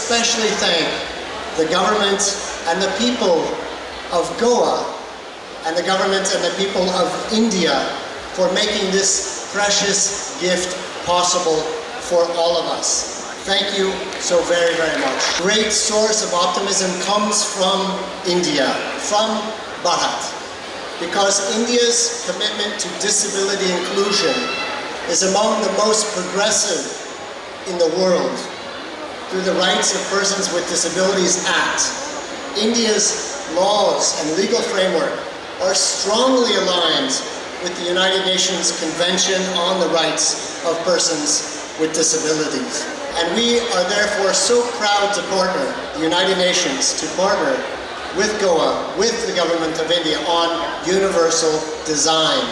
especially thank the government and the people of Goa and the government and the people of India for making this precious gift possible for all of us. Thank you so very, very much. Great source of optimism comes from India, from Bharat, because India's commitment to disability inclusion is among the most progressive in the world. Through the Rights of Persons with Disabilities Act, India's laws and legal framework are strongly aligned with the United Nations Convention on the Rights of Persons with Disabilities. And we are therefore so proud to partner, the United Nations, to partner with Goa, with the government of India on universal design.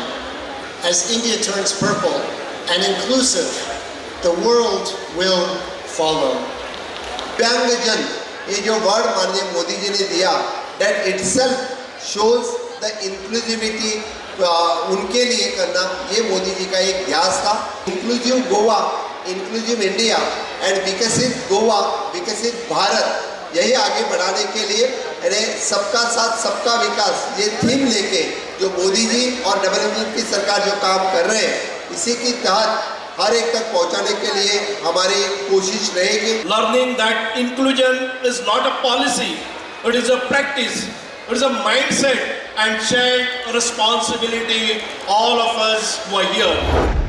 As India turns purple and inclusive, the world will follow. दिव्यांगजन ये जो word माननीय मोदी जी ने दिया, that itself shows the inclusivity उनके लिए करना, ये मोदी जी का एक ध्यास था. Inclusive Goa, inclusive India and विकसित गोवा, विकसित भारत, यही आगे बढ़ाने के लिए सबका साथ सबका विकास ये थीम लेके जो मोदी जी और नरेंद्र मोदी की सरकार जो काम कर रहे हैं, इसी की तहत हर एक तक पहुंचाने के लिए हमारी कोशिश रहेगी. Learning that inclusion is not a policy, it is a practice, it is a mindset and shared responsibility all of us who are here.